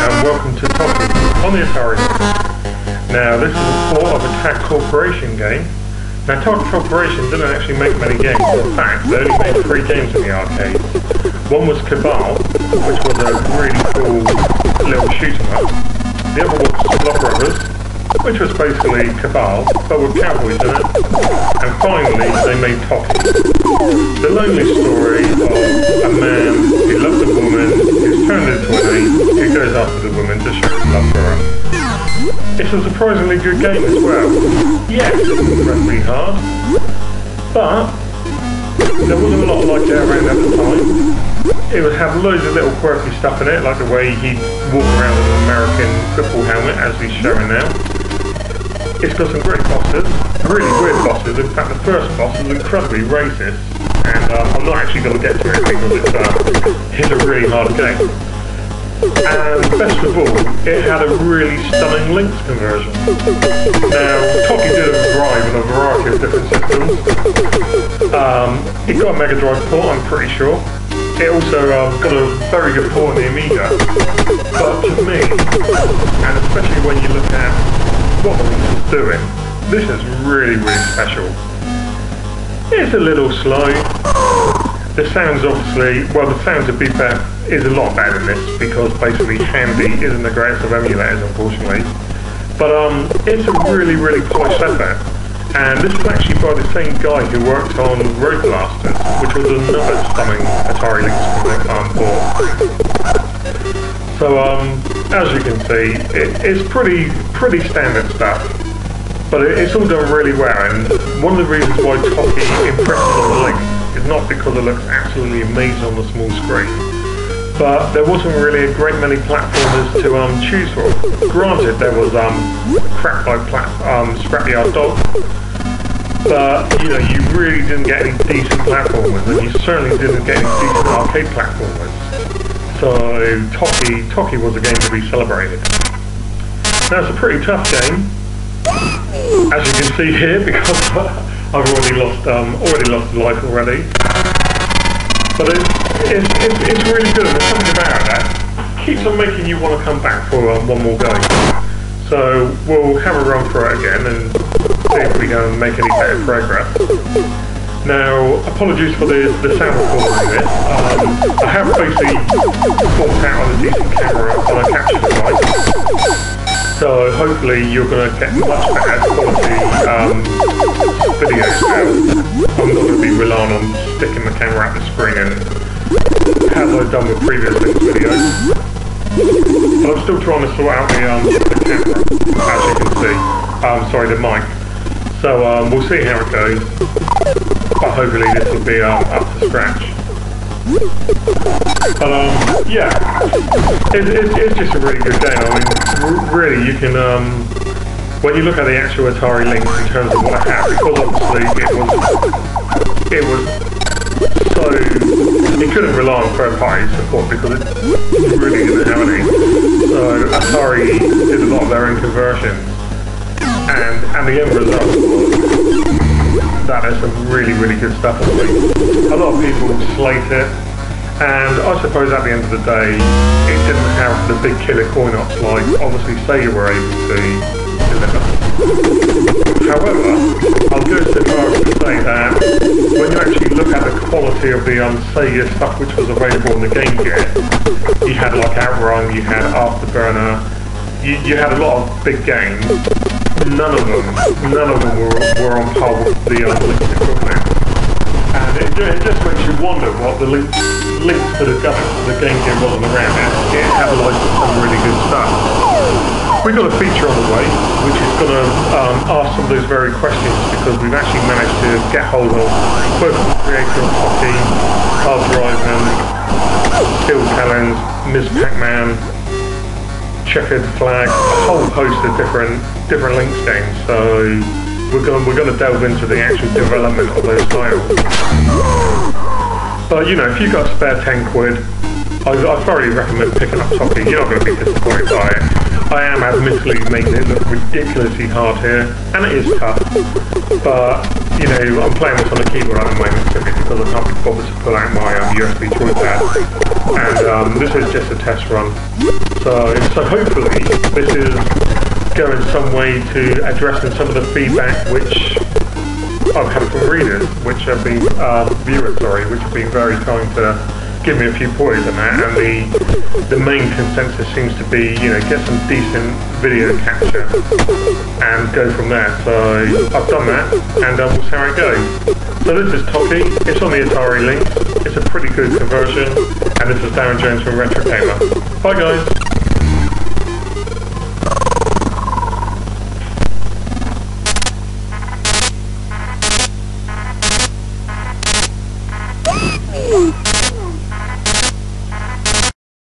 and welcome to Toki on the Atari Lynx. Now this is a port of a TAG Corporation game. Now TAG Corporation didn't actually make many games. In fact, they only made 3 games in the arcade. One was Cabal, which was a really cool little shoot 'em up. The other was Blood Brothers, which was basically Cabal, but with cowboys in it. And finally, they made Toki. The lonely story of a man who loves a woman, who's turned into an ape, who goes after the woman to show his love for her. It's a surprisingly good game as well. Yes, it was incredibly hard, but there wasn't a lot like it around at the time. It would have loads of little quirky stuff in it, like the way he'd walk around with an American football helmet, as he's showing now. It's got some great bosses, really weird bosses. In fact, the first boss is incredibly racist, and I'm not actually going to get to it because it's a really hard game. And best of all, it had a really stunning Lynx conversion. Now, Toki did drive in a variety of different systems. It got a Mega Drive port, I'm pretty sure. It also got a very good port on the Amiga. But to me, and especially when you look at what the Lynx was doing, this is really, really special. It's a little slow. The sounds obviously, well, the sounds of BPF is a lot better than this because basically Handy isn't the greatest of emulators, unfortunately. But it's a really, really polished effort. And this was actually by the same guy who worked on Road Blasters, which was another stunning Atari Lynx port. So as you can see, it's pretty standard stuff. But it's all done really well, and one of the reasons why Toki impresses on the Lynx is not because it looks absolutely amazing on the small screen, but there wasn't really a great many platformers to choose from. Granted, there was crap like Scrapyard Dog, but you know, you really didn't get any decent platformers, and you certainly didn't get any decent arcade platformers. So Toki was a game to be celebrated. Now it's a pretty tough game, as you can see here, because I've already lost life already. But it's really good, and there's something about it that keeps on making you want to come back for one more go. So we'll have a run through it again and see if we can make any better progress. Now, apologies for the sound recording this. I have basically forked out on a decent camera on a capture device. So hopefully you're going to get much better quality videos now. I'm not going to be relying on sticking the camera at the screen and as I've done with previous Lynx videos. But I'm still trying to sort out the camera, as you can see. Sorry, the mic. So we'll see how it goes. But hopefully this will be up to scratch. But yeah, it's just a really good game. I mean, really, you can when you look at the actual Atari Lynx in terms of what it had, because obviously it was so you couldn't rely on third-party support because it really didn't have any. So Atari did a lot of their own conversions, and the end result was that there's some really, really good stuff on the Lynx. A lot of people slate it. And I suppose at the end of the day, it didn't have the big killer coin-ops like obviously Sega were able to deliver. However, I'll go so far as to say that when you actually look at the quality of the Sega stuff which was available on the Game Gear, you had like Outrun, you had Afterburner, you had a lot of big games. None of them were on par with the Lynx equivalent. And it just makes you wonder what the Lynx could have done if the Game Gear wasn't around. It had a lot of some really good stuff. We've got a feature on the way, which is going to ask some of those very questions, because we've actually managed to get hold of both the creator of Toki, Hard Driving, Steel Talons, Ms. Pac-Man, Checkered Flag, a whole host of different Lynx games. So we're going to delve into the actual development of those titles. But you know, if you've got a spare 10 quid, I thoroughly recommend picking up Toki. You're not going to be disappointed by it. I am admittedly making it look ridiculously hard here, and it is tough. But you know, I'm playing this on a keyboard at the moment, so it's because I can't be bothered to pull out my USB joypad. And this is just a test run. So hopefully this is going some way to addressing some of the feedback which I've had from readers, which have been, viewers, sorry, which have been very kind to give me a few pointers on that, and the main consensus seems to be, you know, get some decent video capture and go from there. So I've done that, and we'll see how it goes. So this is Toki, it's on the Atari Lynx, it's a pretty good conversion, and this is Darren Jones from Retro Gamer. Bye guys!